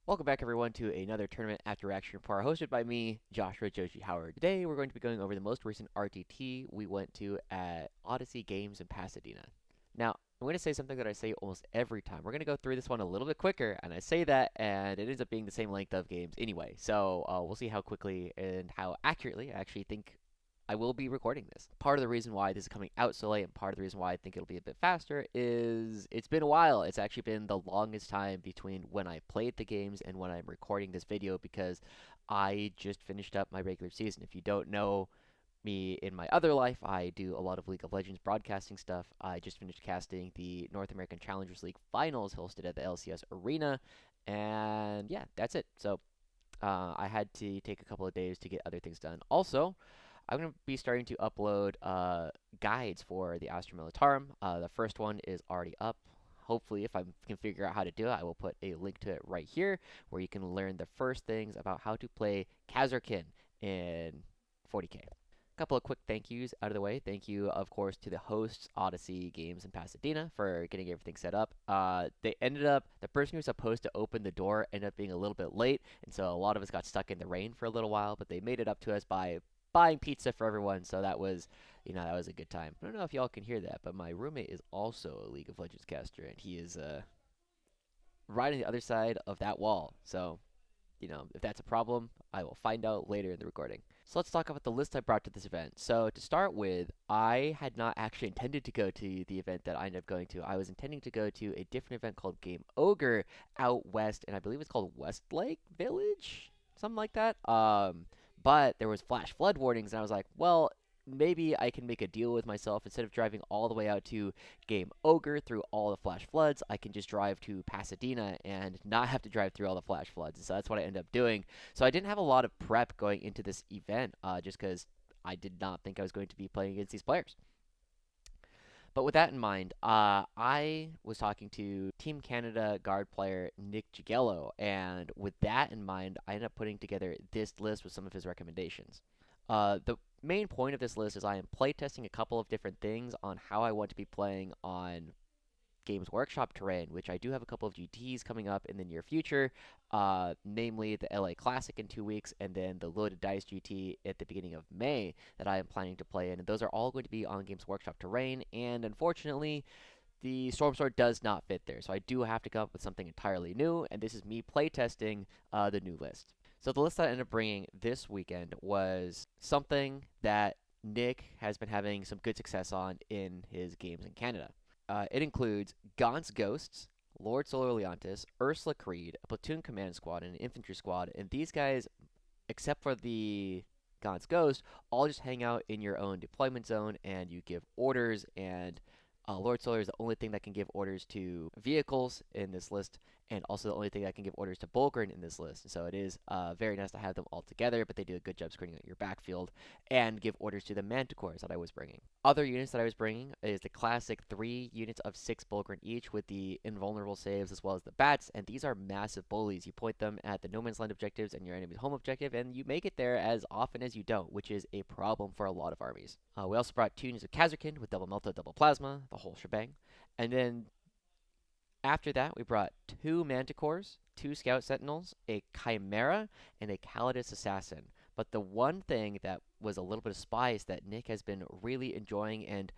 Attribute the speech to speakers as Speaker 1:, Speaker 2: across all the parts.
Speaker 1: Welcome back, everyone, to another Tournament After Reaction Report hosted by me, Joshua Joji Howard. Today, we're going to be going over the most recent RTT we went to at Odyssey Games in Pasadena. Now, I'm going to say something that I say almost every time. We're going to go through this one a little bit quicker, and I say that, and it ends up being the same length of games anyway. So, we'll see how quickly and how accurately I actually think I will be recording this. Part of the reason why this is coming out so late and part of the reason why I think it'll be a bit faster is it's been a while. It's actually been the longest time between when I played the games and when I'm recording this video because I just finished up my regular season. If you don't know me in my other life, I do a lot of League of Legends broadcasting stuff. I just finished casting the North American Challengers League finals hosted at the LCS Arena, and yeah, that's it. So I had to take a couple of days to get other things done. Also, I'm going to be starting to upload guides for the Astra Militarum. The first one is already up. Hopefully, if I can figure out how to do it, I will put a link to it right here where you can learn the first things about how to play Kasrkin in 40k. Couple of quick thank yous out of the way. Thank you, of course, to the hosts, Odyssey Games in Pasadena, for getting everything set up. The person who was supposed to open the door ended up being a little bit late, and so a lot of us got stuck in the rain for a little while, but they made it up to us by buying pizza for everyone, so that was, that was a good time. I don't know if y'all can hear that, but my roommate is also a League of Legends caster, and he is right on the other side of that wall. So, if that's a problem, I will find out later in the recording. So let's talk about the list I brought to this event. So to start with, I had not actually intended to go to the event that I ended up going to. I was intending to go to a different event called Game Ogre out west, and I believe it's called Westlake Village, something like that. But there was flash flood warnings, and I was like, well, maybe I can make a deal with myself. Instead of driving all the way out to Game Ogre through all the flash floods, I can just drive to Pasadena and not have to drive through all the flash floods. And so that's what I ended up doing. So I didn't have a lot of prep going into this event, just because I did not think I was going to be playing against these players. But with that in mind, I was talking to Team Canada guard player Nick Jagello, and with that in mind, I ended up putting together this list with some of his recommendations. The main point of this list is I am playtesting a couple of different things on how I want to be playing on Games Workshop terrain, which I do have a couple of GTs coming up in the near future, namely the LA Classic in 2 weeks, and then the Loaded Dice GT at the beginning of May that I am planning to play in. And those are all going to be on Games Workshop terrain, and unfortunately, the Storm Sword does not fit there. So I do have to come up with something entirely new, and this is me playtesting the new list. So the list that I ended up bringing this weekend was something that Nick has been having some good success on in his games in Canada. It includes Gaunt's Ghosts, Lord Solar Leontis, Ursula Creed, a platoon command squad, and an infantry squad. And these guys, except for the Gaunt's Ghost, all just hang out in your own deployment zone and you give orders. And Lord Solar is the only thing that can give orders to vehicles in this list, and also the only thing that can give orders to Bullgryn in this list. And so it is very nice to have them all together, but they do a good job screening out your backfield and give orders to the Manticores that I was bringing. Other units that I was bringing is the classic 3 units of 6 Bullgryn each with the invulnerable saves as well as the bats, and these are massive bullies. You point them at the no man's land objectives and your enemy's home objective, and you make it there as often as you don't, which is a problem for a lot of armies. We also brought 2 units of Kasrkin with double Melta, double Plasma, the whole shebang. And then after that, we brought 2 Manticores, 2 Scout Sentinels, a Chimera, and a Callidus Assassin. But the one thing that was a little bit of spice that Nick has been really enjoying, and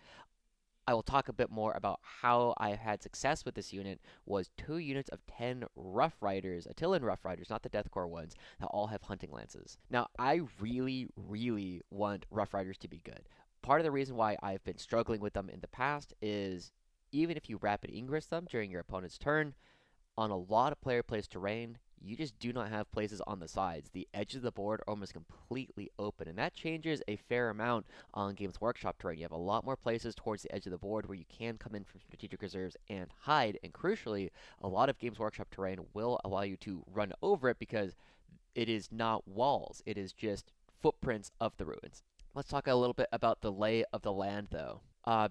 Speaker 1: I will talk a bit more about how I had success with this unit, was 2 units of 10 Rough Riders, Attilan Rough Riders, not the Deathcore ones, that all have hunting lances. Now, I really, really want Rough Riders to be good. Part of the reason why I've been struggling with them in the past is even if you rapid ingress them during your opponent's turn, on a lot of player plays terrain, you just do not have places on the sides. The edges of the board are almost completely open, and that changes a fair amount on Games Workshop terrain. You have a lot more places towards the edge of the board where you can come in from strategic reserves and hide, and crucially, a lot of Games Workshop terrain will allow you to run over it because it is not walls, it is just footprints of the ruins. Let's talk a little bit about the lay of the land, though.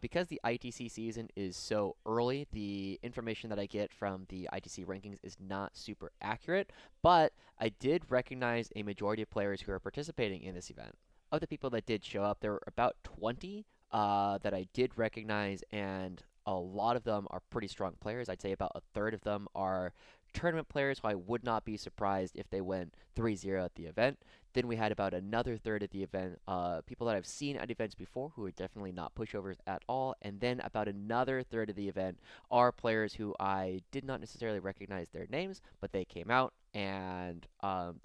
Speaker 1: Because the ITC season is so early, the information that I get from the ITC rankings is not super accurate, but I did recognize a majority of players who are participating in this event. Of the people that did show up, there were about 20 that I did recognize, and a lot of them are pretty strong players. I'd say about a third of them are tournament players who I would not be surprised if they went 3-0 at the event. Then we had about another third at the event, people that I've seen at events before who are definitely not pushovers at all. And then about another third of the event are players who I did not necessarily recognize their names, but they came out and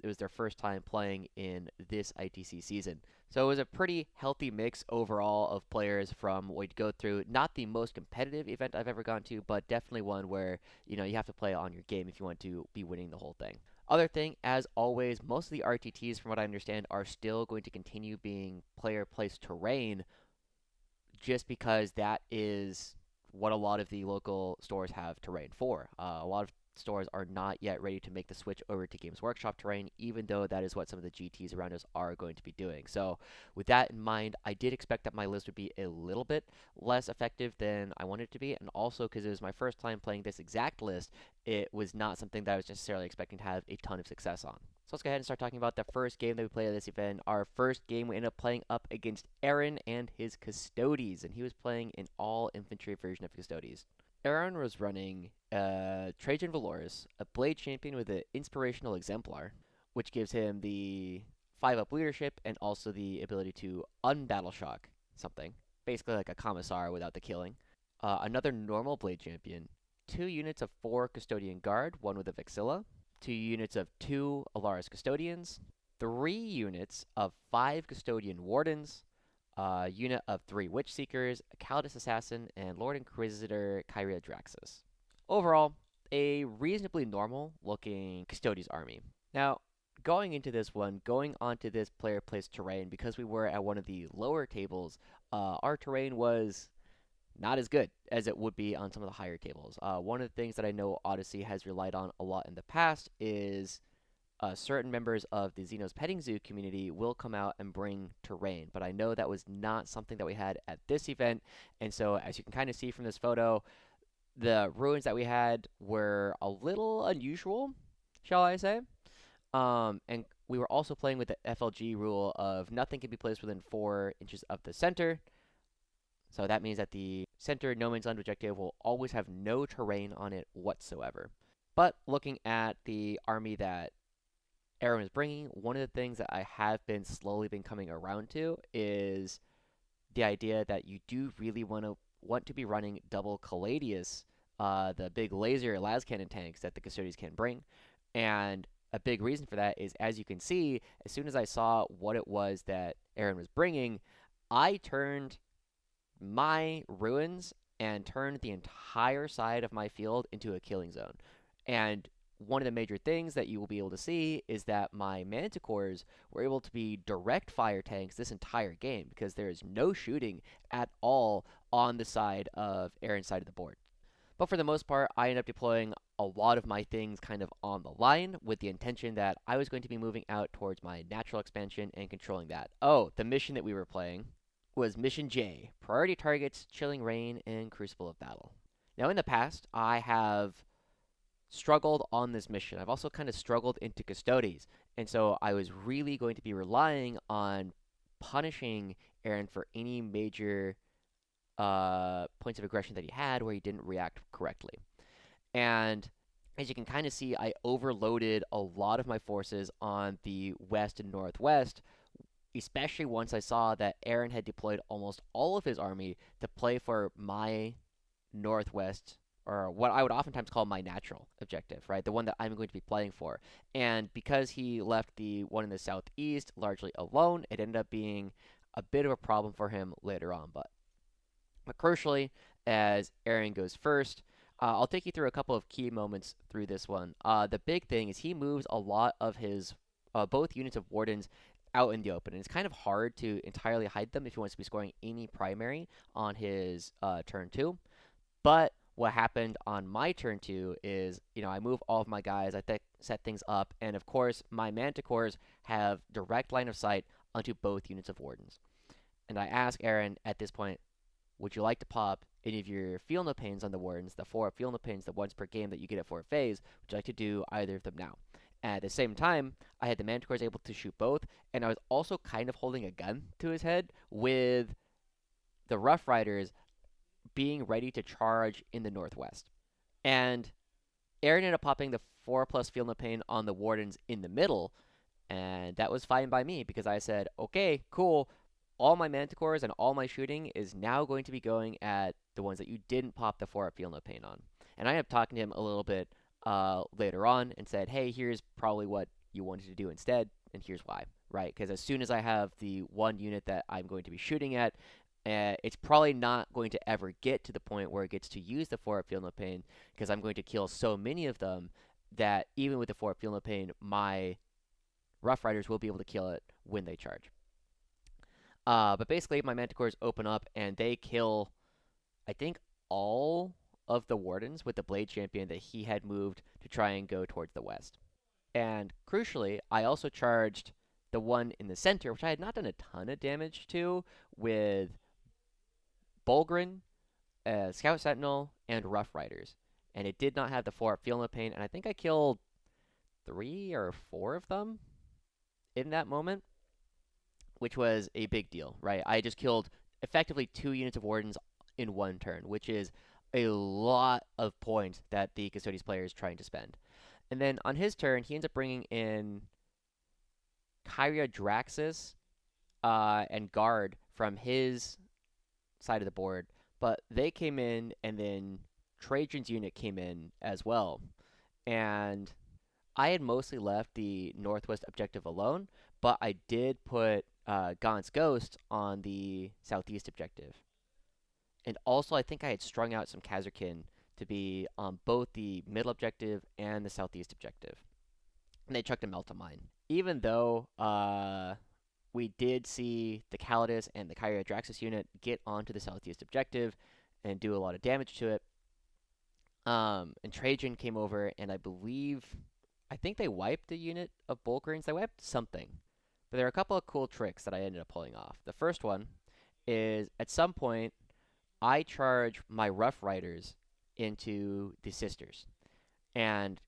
Speaker 1: it was their first time playing in this ITC season. So it was a pretty healthy mix overall of players from what we'd go through. Not the most competitive event I've ever gone to, but definitely one where, you have to play on your game if you want to be winning the whole thing. Other thing, as always, most of the RTTs, from what I understand, are still going to continue being player placed terrain just because that is what a lot of the local stores have terrain for. A lot of stores are not yet ready to make the switch over to Games Workshop terrain, even though that is what some of the GTs around us are going to be doing. So, with that in mind, I did expect that my list would be a little bit less effective than I wanted it to be, and also because it was my first time playing this exact list, it was not something that I was necessarily expecting to have a ton of success on. So let's go ahead and start talking about the first game that we played at this event. Our first game, we ended up playing up against Aaron and his Custodes, and he was playing an all-infantry version of Custodes. Aaron was running Trajan Valorous, a Blade Champion with an Inspirational Exemplar, which gives him the 5-up leadership and also the ability to unbattle shock something. Basically like a Commissar without the killing. Another normal Blade Champion, 2 units of 4 Custodian Guard, 1 with a Vexilla, 2 units of 2 Alaris Custodians, 3 units of 5 Custodian Wardens, a unit of 3 Witch Seekers, a Callidus Assassin, and Lord Inquisitor Kyria Draxus. Overall, a reasonably normal looking Custodes army. Now, going into this one, going onto this player placed terrain, because we were at one of the lower tables, our terrain was not as good as it would be on some of the higher tables. One of the things that I know Odyssey has relied on a lot in the past is certain members of the Xenos Petting Zoo community will come out and bring terrain, but I know that was not something that we had at this event, and so as you can kind of see from this photo, the ruins that we had were a little unusual, shall I say. And we were also playing with the FLG rule of nothing can be placed within 4 inches of the center. So that means that the center no man's land objective will always have no terrain on it whatsoever. But looking at the army that Aaron is bringing, one of the things that I have been slowly been coming around to is the idea that you do really want to be running double Callidus, the big laser las cannon tanks that the Custodes can bring. And a big reason for that is, as you can see, as soon as I saw what it was that Aaron was bringing, I turned my ruins and turned the entire side of my field into a killing zone. And one of the major things that you will be able to see is that my Manticores were able to be direct fire tanks this entire game because there is no shooting at all on the side of Aaron's side of the board. But for the most part, I ended up deploying a lot of my things kind of on the line with the intention that I was going to be moving out towards my natural expansion and controlling that. Oh, the mission that we were playing was Mission J, Priority Targets, Chilling Rain, and Crucible of Battle. Now, in the past, I have struggled on this mission. I've also kind of struggled into Custodes, and so I was really going to be relying on punishing Aaron for any major points of aggression that he had where he didn't react correctly. And as you can kind of see, I overloaded a lot of my forces on the west and northwest, especially once I saw that Aaron had deployed almost all of his army to play for my northwest, or what I would oftentimes call my natural objective, right? The one that I'm going to be playing for. And because he left the one in the southeast largely alone, it ended up being a bit of a problem for him later on. But crucially, as Aaron goes first, I'll take you through a couple of key moments through this one. The big thing is he moves a lot of his both units of Wardens out in the open, and it's kind of hard to entirely hide them if he wants to be scoring any primary on his turn 2. But what happened on my turn 2 is, I move all of my guys, I set things up, and of course, my Manticores have direct line of sight onto both units of Wardens. And I ask Aaron at this point, would you like to pop any of your Feel No Pains on the Wardens, the 4 Feel No Pains, the once per game that you get at 4 phase? Would you like to do either of them now? At the same time, I had the Manticores able to shoot both, and I was also kind of holding a gun to his head with the Rough Riders being ready to charge in the northwest. And Aaron ended up popping the 4+ Feel No Pain on the Wardens in the middle, and that was fine by me because I said, okay, cool. All my Manticores and all my shooting is now going to be going at the ones that you didn't pop the 4 Feel No Pain on. And I ended up talking to him a little bit later on and said, hey, here's probably what you wanted to do instead, and here's why, right? Because as soon as I have the one unit that I'm going to be shooting at, it's probably not going to ever get to the point where it gets to use the 4 Feel No Pain because I'm going to kill so many of them that even with the 4 Feel No Pain, my Rough Riders will be able to kill it when they charge. But basically, my Manticores open up and they kill, I think, all of the Wardens with the Blade Champion that he had moved to try and go towards the west. And crucially, I also charged the one in the center, which I had not done a ton of damage to, with Bullgryn, Scout Sentinel, and Rough Riders. And it did not have the 4 Feel No Pain, and I think I killed 3 or 4 of them in that moment, which was a big deal, right? I just killed effectively 2 units of Wardens in one turn, which is a lot of points that the Custodes player is trying to spend. And then on his turn, he ends up bringing in Kyria Draxus and Guard from his side of the board, but they came in, and then Trajan's unit came in as well. And I had mostly left the northwest objective alone, but I did put Gaunt's Ghost on the southeast objective. And also, I think I had strung out some Kasrkin to be on both the middle objective and the southeast objective. And they chucked a melt on mine. Even though we did see the Callidus and the Kyria Draxus unit get onto the southeast objective and do a lot of damage to it, and Trajan came over, and I think they wiped a unit of Bullgryns. They wiped something. But there are a couple of cool tricks that I ended up pulling off. The first one is at some point, I charge my Rough Riders into the Sisters. And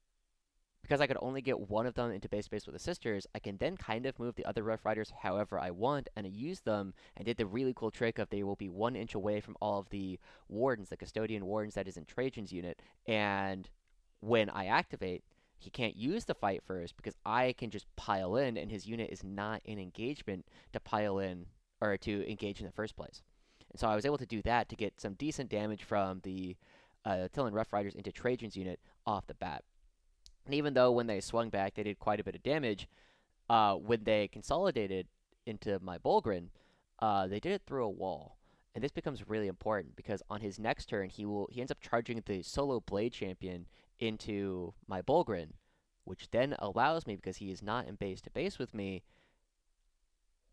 Speaker 1: because I could only get one of them into base space with the Sisters, I can then kind of move the other Rough Riders however I want, and I use them and did the really cool trick of they will be 1 inch away from all of the Wardens, the Custodian Wardens that is in Trajan's unit, and when I activate, he can't use the fight first because I can just pile in, and his unit is not in engagement to pile in or to engage in the first place. And so I was able to do that to get some decent damage from the Tillen Rough Riders into Trajan's unit off the bat. And even though when they swung back, they did quite a bit of damage, when they consolidated into my Bullgryn, they did it through a wall. And this becomes really important because on his next turn, he ends up charging the solo Blade Champion into my Bullgryn, which then allows me, because he is not in base to base with me,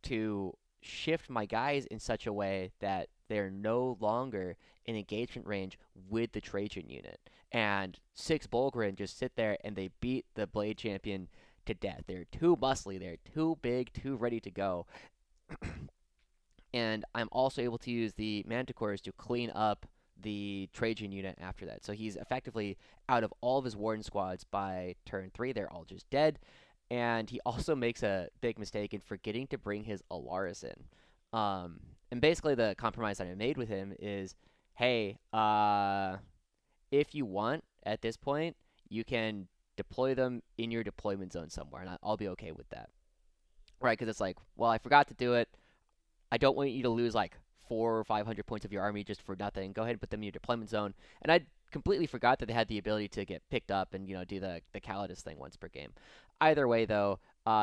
Speaker 1: to shift my guys in such a way that they're no longer in engagement range with the Trajan unit. And 6 Bullgryn just sit there and they beat the Blade Champion to death. They're too muscly, they're too big, too ready to go. And I'm also able to use the Manticores to clean up the Trajan unit after that. So he's effectively out of all of his Warden squads by turn 3. They're all just dead. And he also makes a big mistake in forgetting to bring his Alaris in. And basically the compromise that I made with him is, hey, if you want, at this point, you can deploy them in your deployment zone somewhere, and I'll be okay with that. Right, because it's like, well, I forgot to do it. I don't want you to lose like 400 or 500 points of your army just for nothing. Go ahead and put them in your deployment zone. And I completely forgot that they had the ability to get picked up and do the Callidus thing once per game. Either way, though,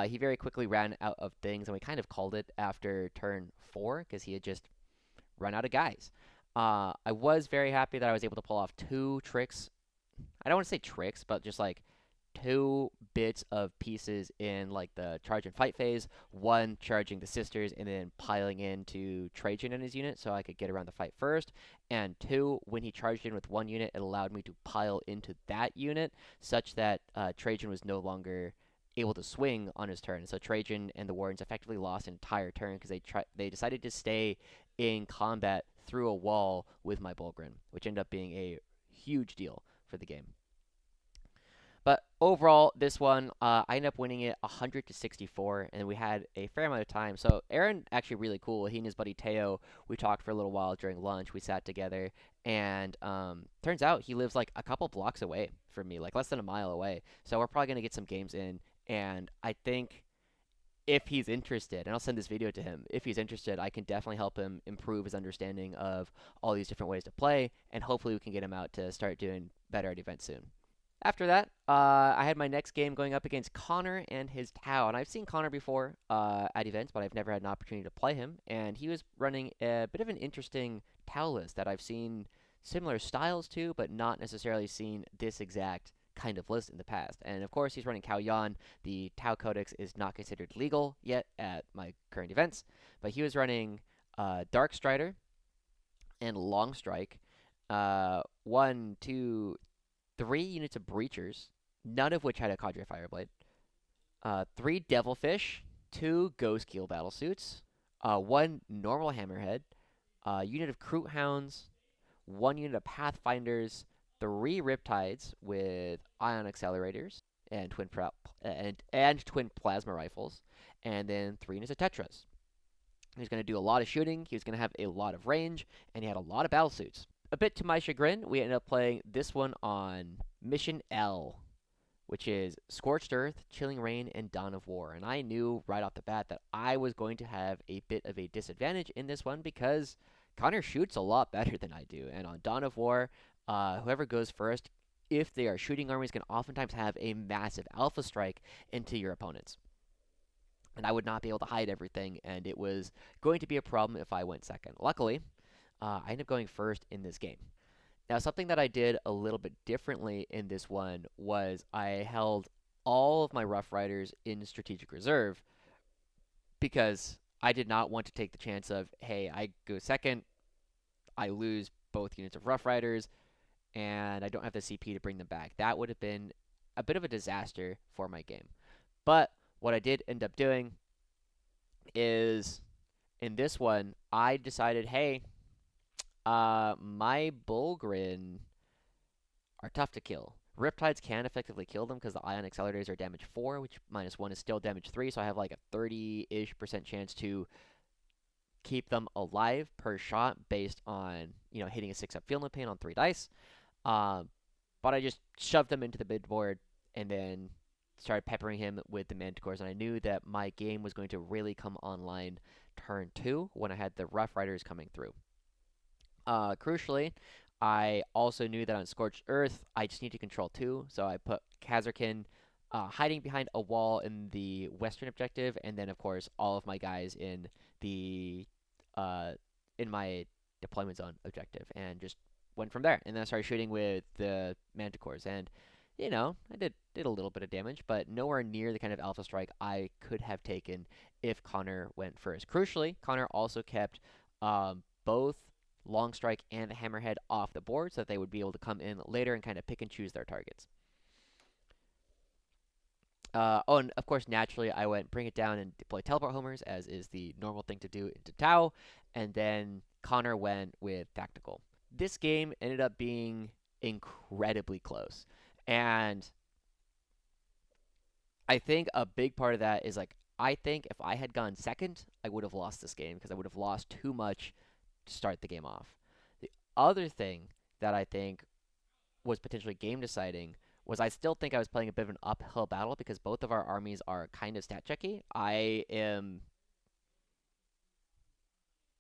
Speaker 1: he very quickly ran out of things, and we kind of called it after turn 4 because he had just run out of guys. I was very happy that I was able to pull off 2 tricks. I don't want to say tricks, but just like 2 bits of pieces in like the charge and fight phase. One charging the Sisters and then piling into Trajan and his unit so I could get around the fight first. And 2, when he charged in with 1 unit, it allowed me to pile into that unit such that Trajan was no longer able to swing on his turn. So Trajan and the Wardens effectively lost an entire turn because they decided to stay in combat through a wall with my Bullgryn, which ended up being a huge deal for the game. But overall, this one, I ended up winning it 100 to 64, and we had a fair amount of time. So Aaron, actually really cool. He and his buddy Teo, we talked for a little while during lunch. We sat together, and turns out he lives like a couple blocks away from me, like less than a mile away. So we're probably gonna get some games in, and I think if he's interested, and I'll send this video to him, if he's interested, I can definitely help him improve his understanding of all these different ways to play, and hopefully we can get him out to start doing better at events soon. After that, I had my next game going up against Connor and his Tau. And I've seen Connor before at events, but I've never had an opportunity to play him. And he was running a bit of an interesting Tau list that I've seen similar styles to, but not necessarily seen this exact kind of list in the past. And of course, he's running Cao Yan. The Tau Codex is not considered legal yet at my current events, but he was running Dark Strider and Long Strike. One, two, three units of Breachers, none of which had a Cadre Fireblade. Three Devilfish, two Ghost Keel Battlesuits, one normal Hammerhead, a unit of Kroot Hounds, one unit of Pathfinders, three Riptides with Ion Accelerators and twin Plasma Rifles, and then three units of Tetras. He was going to do a lot of shooting, he was going to have a lot of range, and he had a lot of battlesuits. A bit to my chagrin, we ended up playing this one on Mission L, which is Scorched Earth, Chilling Rain, and Dawn of War. And I knew right off the bat that I was going to have a bit of a disadvantage in this one because Connor shoots a lot better than I do. And on Dawn of War, whoever goes first, if they are shooting armies, can oftentimes have a massive alpha strike into your opponents. And I would not be able to hide everything, and it was going to be a problem if I went second. Luckily, I ended up going first in this game. Now, something that I did a little bit differently in this one was I held all of my Rough Riders in strategic reserve because I did not want to take the chance of, hey, I go second, I lose both units of Rough Riders, and I don't have the CP to bring them back. That would have been a bit of a disaster for my game. But what I did end up doing is in this one, I decided, hey, my Bullgryn are tough to kill. Riptides can effectively kill them because the Ion Accelerators are damage 4, which -1 is still damage 3, so I have like a 30-ish% chance to keep them alive per shot based on, hitting a 6-up Field Pain on 3 dice. But I just shoved them into the mid board and then started peppering him with the Manticores, and I knew that my game was going to really come online turn 2 when I had the Rough Riders coming through. Crucially, I also knew that on Scorched Earth, I just need to control 2, so I put Kasrkin hiding behind a wall in the western objective, and then, of course, all of my guys in the in my deployment zone objective, and just went from there. And then I started shooting with the Manticores, and I did a little bit of damage, but nowhere near the kind of alpha strike I could have taken if Connor went first. Crucially, Connor also kept both Long Strike and the Hammerhead off the board so that they would be able to come in later and kind of pick and choose their targets. Oh, and of course, naturally, I went bring it down and deploy teleport homers, as is the normal thing to do into Tau, and then Connor went with tactical. This game ended up being incredibly close, and I think a big part of that is like, I think if I had gone second, I would have lost this game because I would have lost too much to start the game off. The other thing that I think was potentially game deciding was I still think I was playing a bit of an uphill battle because both of our armies are kind of stat checky. I am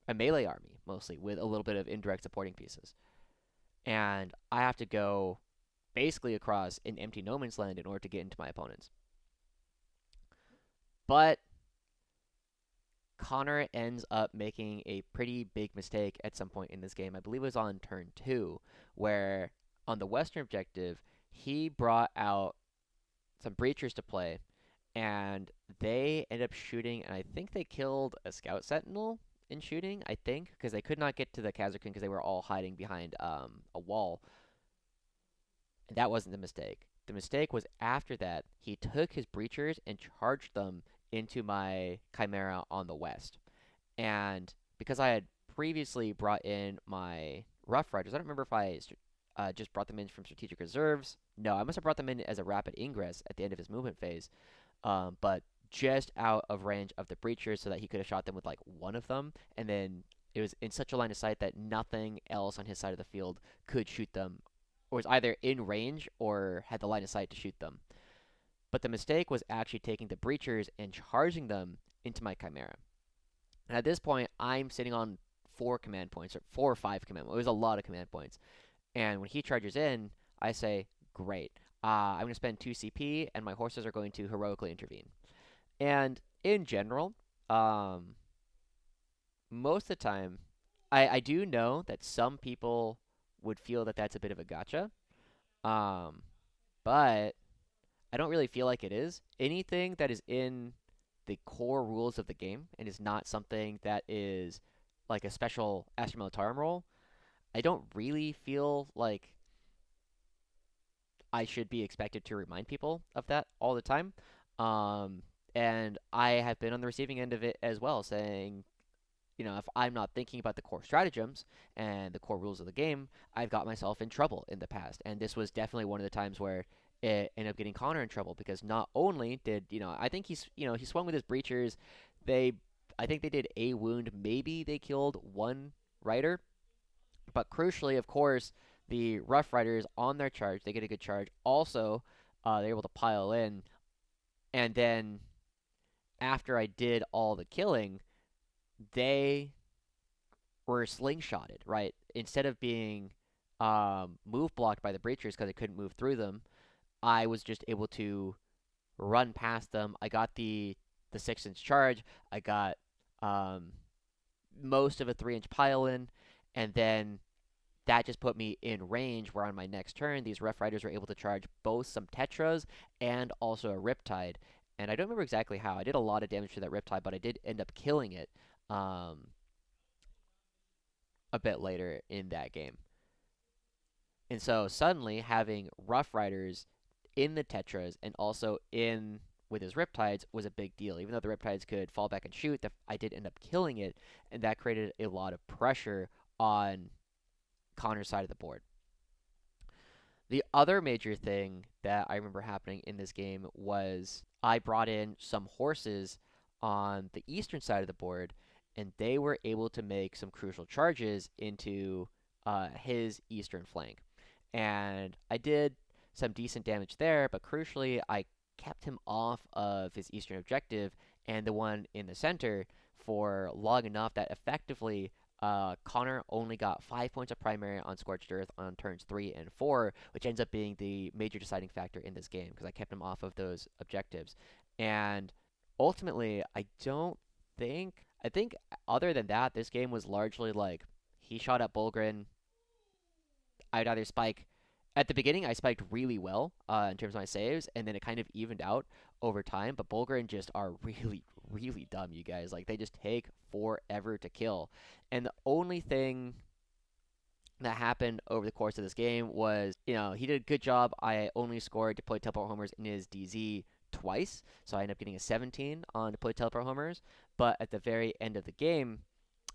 Speaker 1: a melee army mostly with a little bit of indirect supporting pieces. And I have to go basically across an empty no man's land in order to get into my opponents. But Connor ends up making a pretty big mistake at some point in this game. I believe it was on turn 2, where on the western objective, he brought out some Breachers to play, and they ended up shooting, and I think they killed a Scout Sentinel in shooting, I think, because they could not get to the Kasrkin because they were all hiding behind a wall. And that wasn't the mistake. The mistake was after that, he took his Breachers and charged them into my Chimera on the west. And because I had previously brought in my Rough Riders, I don't remember if I just brought them in from strategic reserves No, I must have brought them in as a rapid ingress at the end of his movement phase, but just out of range of the breachers so that he could have shot them with like one of them, and then it was in such a line of sight that nothing else on his side of the field could shoot them, or was either in range or had the line of sight to shoot them. But the mistake was actually taking the breachers and charging them into my Chimera. And at this point, I'm sitting on 4 command points, or 4 or 5 command points. It was a lot of command points. And when he charges in, I say, great. I'm going to spend 2 CP, and my horses are going to heroically intervene. And in general, um, most of the time, I do know that some people would feel that that's a bit of a gotcha. Um, but I don't really feel like it is. Anything that is in the core rules of the game and is not something that is like a special Astra Militarum role, I don't really feel like I should be expected to remind people of that all the time. Um, and I have been on the receiving end of it as well, saying, if I'm not thinking about the core stratagems and the core rules of the game, I've got myself in trouble in the past. And this was definitely one of the times where it ended up getting Connor in trouble because not only did, I think he swung with his breachers. They, I think they did a wound. Maybe they killed one rider. But crucially, of course, the Rough Riders on their charge, they get a good charge. Also, they're able to pile in. And then after I did all the killing, they were slingshotted, right? Instead of being move blocked by the breachers because I couldn't move through them, I was just able to run past them. I got the 6-inch charge. I got um, most of a 3-inch pile in, and then that just put me in range where on my next turn, these Rough Riders were able to charge both some Tetras and also a Riptide. And I don't remember exactly how. I did a lot of damage to that Riptide, but I did end up killing it a bit later in that game. And so suddenly having Rough Riders in the Tetras and also in with his Riptides was a big deal. Even though the Riptides could fall back and shoot, I did end up killing it, and that created a lot of pressure on Connor's side of the board. The other major thing that I remember happening in this game was I brought in some horses on the eastern side of the board, and they were able to make some crucial charges into his eastern flank. And I did some decent damage there, but crucially, I kept him off of his eastern objective and the one in the center for long enough that effectively Connor only got 5 points of primary on Scorched Earth on turns 3 and 4, which ends up being the major deciding factor in this game because I kept him off of those objectives. And ultimately, I think other than that, this game was largely like he shot at Bullgryn. I'd either spike at the beginning. I spiked really well in terms of my saves, and then it kind of evened out over time. But Bullgryn just are really, really dumb, you guys. Like they just take forever to kill, and the only thing that happened over the course of this game was, he did a good job. I only scored deployed teleport homers in his DZ twice, so I ended up getting a 17 on deployed teleport homers. But at the very end of the game,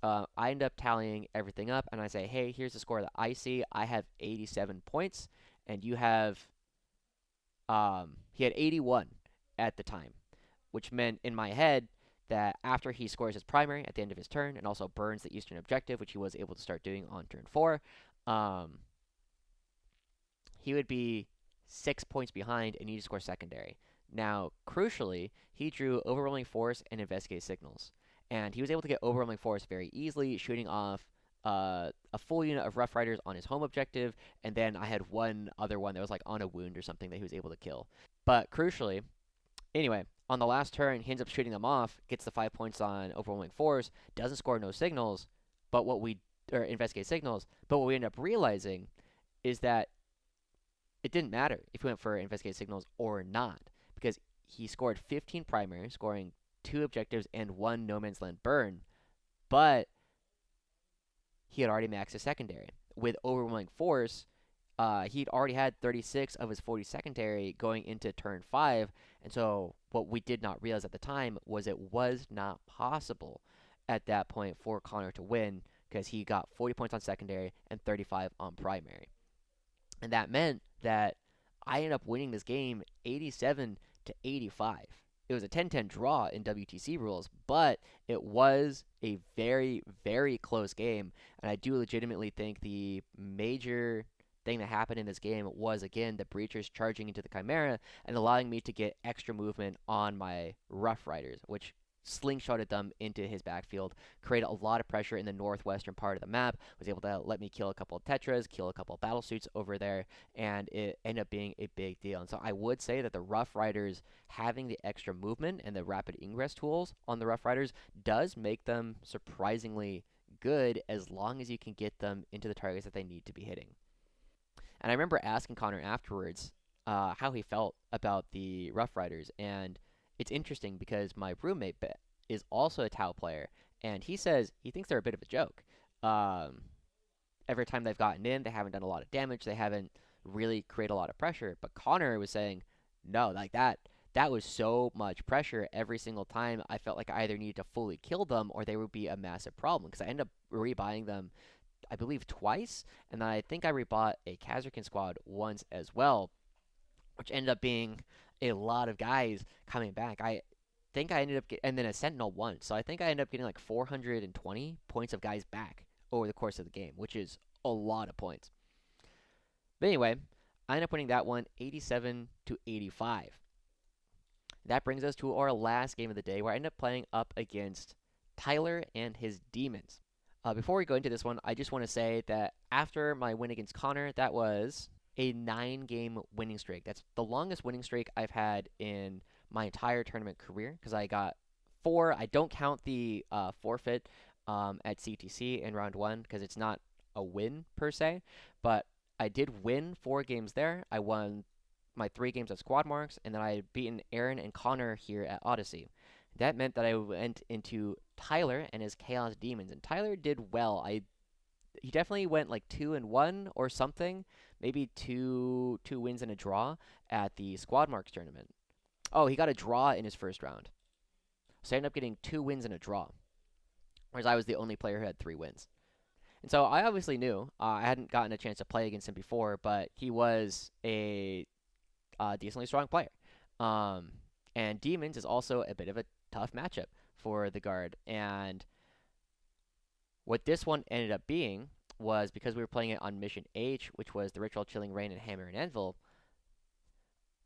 Speaker 1: I end up tallying everything up, and I say, hey, here's the score that I see. I have 87 points, and you have, he had 81 at the time, which meant in my head that after he scores his primary at the end of his turn and also burns the eastern objective, which he was able to start doing on turn 4, um, he would be 6 points behind and need to score secondary. Now, crucially, he drew Overwhelming Force and Investigate Signals. And he was able to get Overwhelming Force very easily, shooting off a full unit of Rough Riders on his home objective, and then I had one other one that was like on a wound or something that he was able to kill. But crucially, anyway, on the last turn, he ends up shooting them off, gets the 5 points on Overwhelming Force, doesn't score no signals, but or Investigate Signals, but what we end up realizing is that it didn't matter if he went for Investigate Signals or not, because he scored 15 primary, scoring 2 objectives and 1 No Man's Land burn, but he had already maxed his secondary. With Overwhelming Force, he'd already had 36 of his 40 secondary going into turn 5, and so what we did not realize at the time was it was not possible at that point for Connor to win because he got 40 points on secondary and 35 on primary. And that meant that I ended up winning this game 87-85. It was a 10-10 draw in WTC rules, but it was a very, very close game. And I do legitimately think the major thing that happened in this game was, again, the Breachers charging into the Chimera and allowing me to get extra movement on my Rough Riders, which slingshotted them into his backfield, created a lot of pressure in the northwestern part of the map, was able to let me kill a couple of Tetras, kill a couple of battle suits over there, and it ended up being a big deal. And so I would say that the Rough Riders having the extra movement and the rapid ingress tools on the Rough Riders does make them surprisingly good as long as you can get them into the targets that they need to be hitting. And I remember asking Connor afterwards how he felt about the Rough Riders, and it's interesting because my roommate is also a Tau player, and he says he thinks they're a bit of a joke. Um, every time they've gotten in, they haven't done a lot of damage. They haven't really created a lot of pressure. But Connor was saying, no, like that was so much pressure every single time. I felt like I either needed to fully kill them or they would be a massive problem because I ended up rebuying them, I believe, twice, and then I think I rebought a Kasrkin squad once as well, which ended up being a lot of guys coming back. I think I ended up and then a Sentinel once, so I think I ended up getting like 420 points of guys back over the course of the game, which is a lot of points. But anyway, I ended up winning that one 87-85. That brings us to our last game of the day, where I ended up playing up against Tyler and his demons. Before we go into this one, I just want to say that after my win against Connor, that was a 9-game winning streak. That's the longest winning streak I've had in my entire tournament career because I got 4. I don't count the forfeit at CTC in round 1 because it's not a win per se, but I did win 4 games there. I won my 3 games at Squad Marks, and then I had beaten Aaron and Connor here at Odyssey. That meant that I went into Tyler and his Chaos Demons, and Tyler did well. He definitely went like 2-1 or something, maybe two wins and a draw at the Squad Marks tournament. Oh, he got a draw in his first round, so I ended up getting 2 wins and a draw, whereas I was the only player who had 3 wins. And so I obviously knew I hadn't gotten a chance to play against him before, but he was a decently strong player. Um, and Demons is also a bit of a tough matchup for the guard. And what this one ended up being was because we were playing it on Mission H, which was the Ritual Chilling Rain and Hammer and Anvil,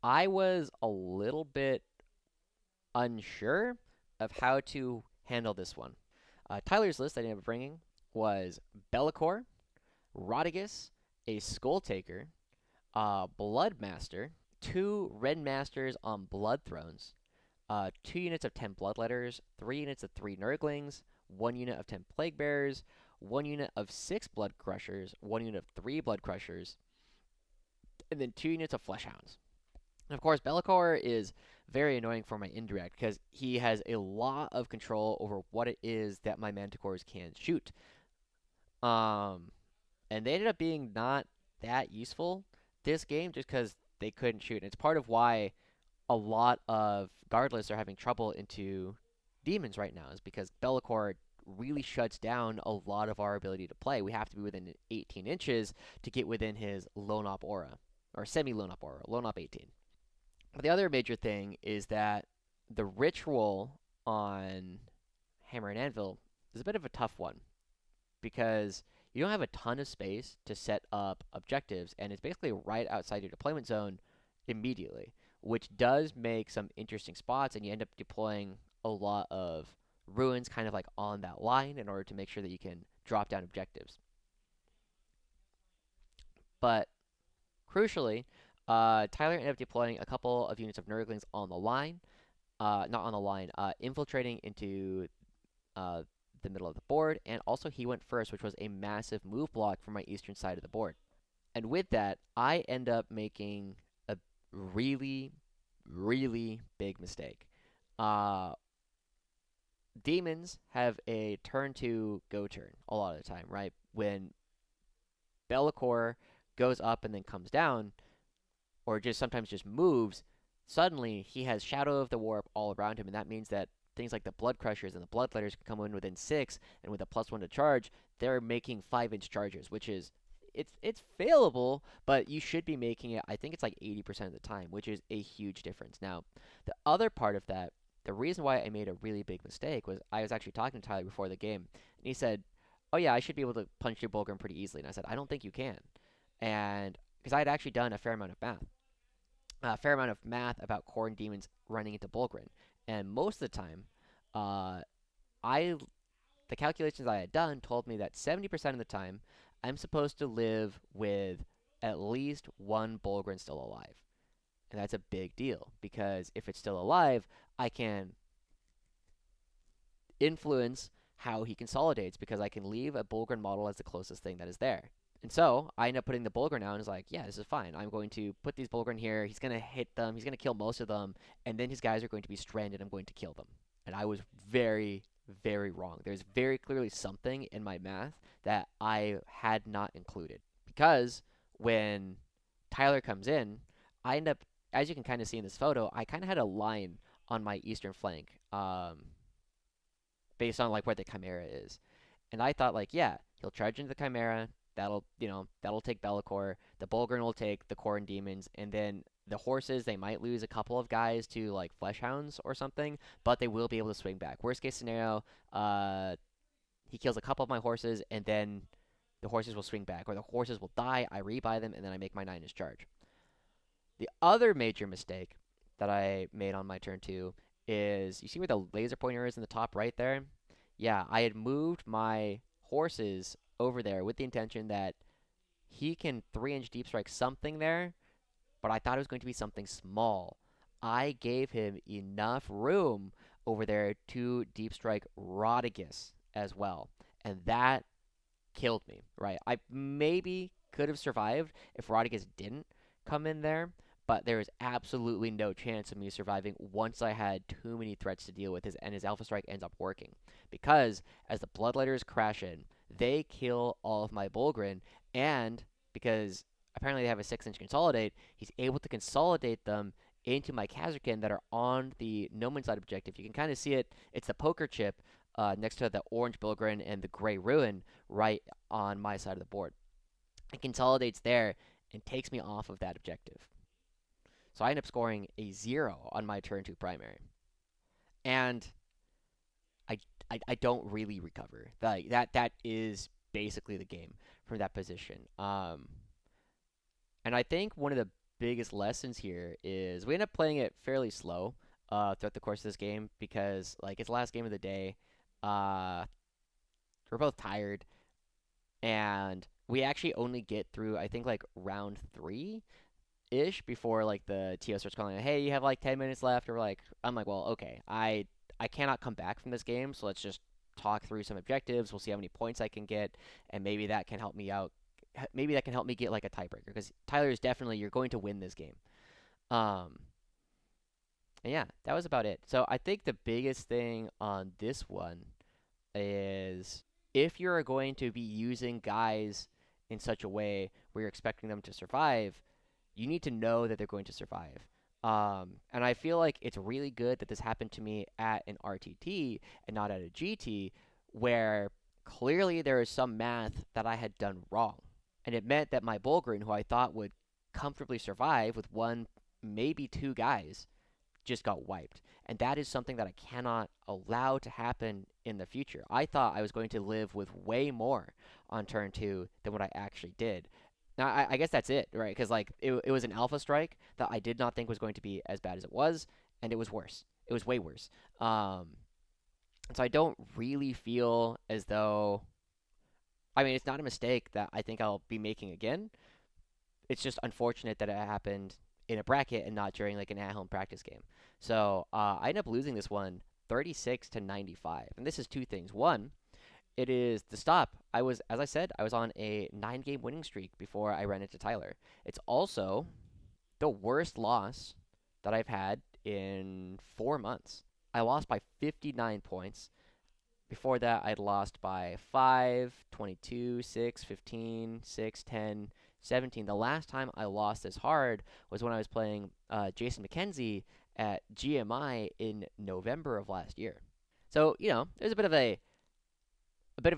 Speaker 1: I was a little bit unsure of how to handle this one. Tyler's list I ended up bringing was Be'lakor, Rodigus, a Skull Taker, Bloodmaster, 2 Red Masters on Blood Thrones, 2 units of 10 Bloodletters, 3 units of 3 Nurglings, 1 unit of 10 Plague Bearers, 1 unit of 6 Blood Crushers, 1 unit of 3 Blood Crushers, and then 2 units of Flesh Hounds. And of course, Be'lakor is very annoying for my indirect because he has a lot of control over what it is that my Manticores can shoot. And they ended up being not that useful this game just because they couldn't shoot. And it's part of why a lot of guardless are having trouble into demons right now, is because Be'lakor really shuts down a lot of our ability to play. We have to be within 18 inches to get within his lone op aura, or semi-lone op aura, lone op 18. But the other major thing is that the ritual on Hammer and Anvil is a bit of a tough one because you don't have a ton of space to set up objectives, and it's basically right outside your deployment zone immediately, which does make some interesting spots, and you end up deploying a lot of ruins kind of like on that line in order to make sure that you can drop down objectives. But crucially, Tyler ended up deploying a couple of units of Nurglings on the line, not on the line, infiltrating into the middle of the board, and also he went first, which was a massive move block for my eastern side of the board. And with that, I end up making a really, really big mistake. Uh, Demons have a turn to go turn a lot of the time, right? When Be'lakor goes up and then comes down, or just sometimes just moves, suddenly he has Shadow of the Warp all around him, and that means that things like the Blood Crushers and the Bloodletters can come in within 6, and with a +1 to charge, they're making 5-inch charges, which is it's failable, but you should be making it. I think it's like 80% of the time, which is a huge difference. Now, the other part of that, the reason why I made a really big mistake was I was actually talking to Tyler before the game, and he said, "Oh yeah, I should be able to punch your Bullgryn pretty easily." And I said, "I don't think you can," and because I had actually done a fair amount of math about Corn Demons running into Bullgryn, and most of the time, uh, I the calculations I had done told me that 70% of the time, I'm supposed to live with at least one Bullgryn still alive. And that's a big deal because if it's still alive, I can influence how he consolidates because I can leave a Bullgryn model as the closest thing that is there. And so I end up putting the Bullgryn out and it's like, yeah, this is fine. I'm going to put these Bullgryn here. He's going to hit them. He's going to kill most of them. And then his guys are going to be stranded. I'm going to kill them. And I was very, very wrong. There's very clearly something in my math that I had not included. Because when Tyler comes in, I end up, as you can kind of see in this photo, I kind of had a line on my eastern flank. Based on like where the Chimera is. And I thought like, yeah, he'll charge into the Chimera. That'll take Be'lakor. The Bullgryn will take the Corn Demons, and then the horses they might lose a couple of guys to like Fleshhounds or something, but they will be able to swing back. Worst case scenario, he kills a couple of my horses, and then the horses will swing back, or the horses will die. I rebuy them, and then I make my 9-inch charge. The other major mistake that I made on my turn 2 is you see where the laser pointer is in the top right there? Yeah, I had moved my horses over there with the intention that he can 3-inch deep strike something there, but I thought it was going to be something small. I gave him enough room over there to deep strike Rodigus as well. And that killed me, right? I maybe could have survived if Rodigus didn't come in there, but there is absolutely no chance of me surviving once I had too many threats to deal with, and his Alpha Strike ends up working. Because as the Bloodletters crash in, they kill all of my Bullgryn, and because apparently they have a 6-inch consolidate, he's able to consolidate them into my Kasrkin that are on the No Man's Side objective. You can kind of see it. It's the poker chip next to the orange Bullgryn and the gray Ruin right on my side of the board. It consolidates there and takes me off of that objective. So I end up scoring a 0 on my turn 2 primary. And I, I don't really recover. That is basically the game from that position. And I think one of the biggest lessons here is we end up playing it fairly slow throughout the course of this game because like it's the last game of the day. Uh, we're both tired, and we actually only get through I think like round 3 ish before like the TO starts calling, hey, you have like 10 minutes left, or like I'm like, well, okay, I cannot come back from this game, so let's just talk through some objectives. We'll see how many points I can get, and maybe that can help me out. Maybe that can help me get like a tiebreaker because Tyler is definitely you're going to win this game. Um, and yeah, that was about it. So I think the biggest thing on this one is if you're going to be using guys in such a way where you're expecting them to survive, you need to know that they're going to survive. And I feel like it's really good that this happened to me at an RTT and not at a GT, where clearly there is some math that I had done wrong. And it meant that my Bullgryn, who I thought would comfortably survive with one, maybe two guys, just got wiped. And that is something that I cannot allow to happen in the future. I thought I was going to live with way more on turn 2 than what I actually did. Now, I guess that's it, right? Because, like, it was an alpha strike that I did not think was going to be as bad as it was, and it was worse. It was way worse. And so I don't really feel as though... I mean, it's not a mistake that I think I'll be making again. It's just unfortunate that it happened in a bracket and not during, like, an at-home practice game. So I ended up losing this one 36-95. And this is two things. One, it is the stop. As I said, I was on a 9-game winning streak before I ran into Tyler. It's also the worst loss that I've had in 4 months. I lost by 59 points. Before that, I'd lost by 5, 22, 6, 15, 6, 10, 17. The last time I lost this hard was when I was playing Jason McKenzie at GMI in November of last year. So, there's a bit of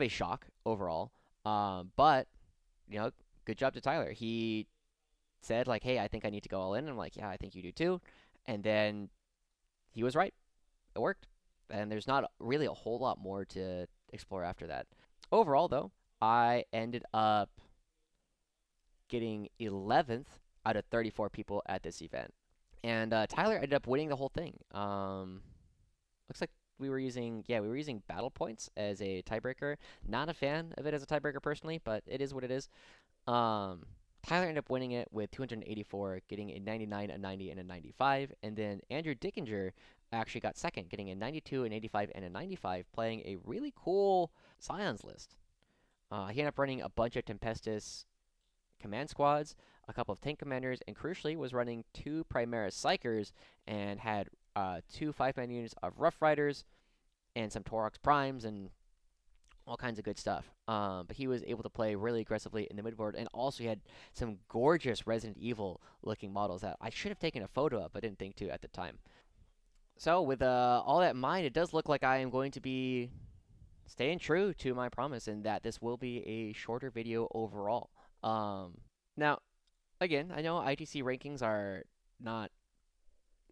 Speaker 1: a shock overall. But, you know, good job to Tyler. He said like, "Hey, I think I need to go all in." And I'm like, "Yeah, I think you do too." And then he was right. It worked. And there's not really a whole lot more to explore after that. Overall, though, I ended up getting 11th out of 34 people at this event. And Tyler ended up winning the whole thing. Looks like we were using battle points as a tiebreaker. Not a fan of it as a tiebreaker personally, but it is what it is. Um, Tyler ended up winning it with 284, getting a 99, a 90, and a 95. And then Andrew Dickinger actually got second, getting a 92, an 85, and a 95, playing a really cool Scions list. He ended up running a bunch of Tempestus command squads, a couple of tank commanders, and crucially was running two Primaris Psychers and had two 5-man units of Rough Riders and some Taurox Primes and all kinds of good stuff. But he was able to play really aggressively in the midboard, and also he had some gorgeous Resident Evil looking models that I should have taken a photo of, but didn't think to at the time. So with all that in mind, it does look like I am going to be staying true to my promise, and that this will be a shorter video overall. Now, again, I know ITC rankings are not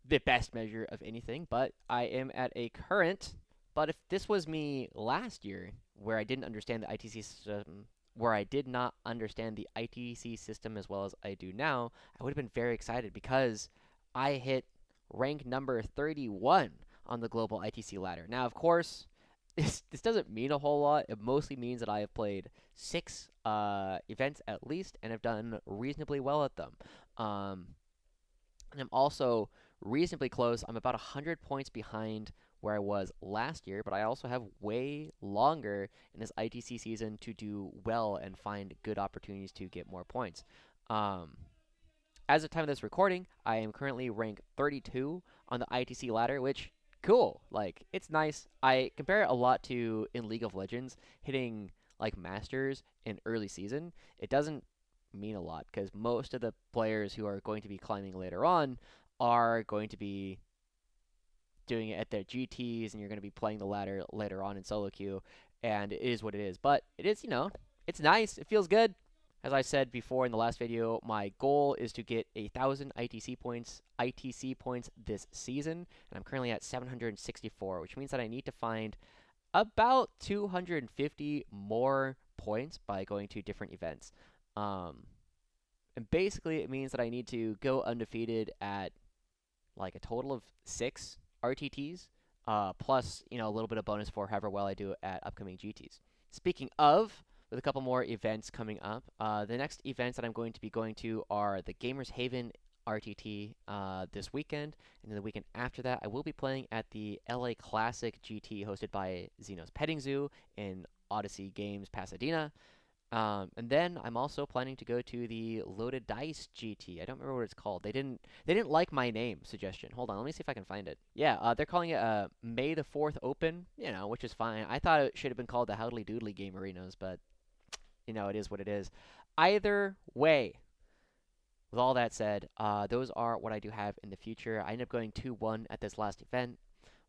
Speaker 1: the best measure of anything, but I am at a current. But if this was me last year, where I didn't understand the ITC system, where I did not understand the ITC system as well as I do now, I would have been very excited because I hit rank number 31 on the global ITC ladder. Now, of course, this doesn't mean a whole lot. It mostly means that I have played 6 events at least and have done reasonably well at them. And I'm also reasonably close. I'm about 100 points behind where I was last year, but I also have way longer in this ITC season to do well and find good opportunities to get more points. Um, as of time of this recording, I am currently ranked 32 on the ITC ladder, which cool. Like it's nice. I compare it a lot to in League of Legends hitting like masters in early season. It doesn't mean a lot because most of the players who are going to be climbing later on are going to be doing it at their GTs, and you're going to be playing the ladder later on in solo queue, and it is what it is. But it is, it's nice. It feels good. As I said before in the last video, my goal is to get 1,000 ITC points this season, and I'm currently at 764, which means that I need to find about 250 more points by going to different events. And basically, it means that I need to go undefeated at like a total of 6 RTTs, plus a little bit of bonus for however well I do at upcoming GTs. Speaking of, with a couple more events coming up, the next events that I'm going to be going to are the Gamers Haven RTT this weekend, and then the weekend after that, I will be playing at the LA Classic GT hosted by Xeno's Petting Zoo in Odyssey Games Pasadena. And then I'm also planning to go to the Loaded Dice GT. I don't remember what it's called. They didn't like my name suggestion. Hold on, let me see if I can find it. Yeah, they're calling it May the 4th Open, which is fine. I thought it should have been called the Howdly Doodly Game Arenas, but it is what it is. Either way, with all that said, those are what I do have in the future. I ended up going 2-1 at this last event,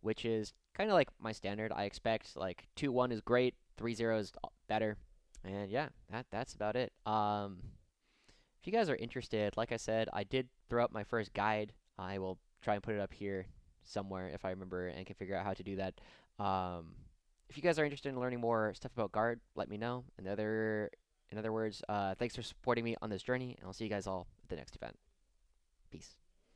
Speaker 1: which is kind of like my standard. I expect like 2-1 is great, 3-0 is better. And yeah, that's about it. If you guys are interested, like I said, I did throw up my first guide. I will try and put it up here somewhere if I remember and can figure out how to do that. If you guys are interested in learning more stuff about Guard, let me know. In other words, thanks for supporting me on this journey, and I'll see you guys all at the next event. Peace.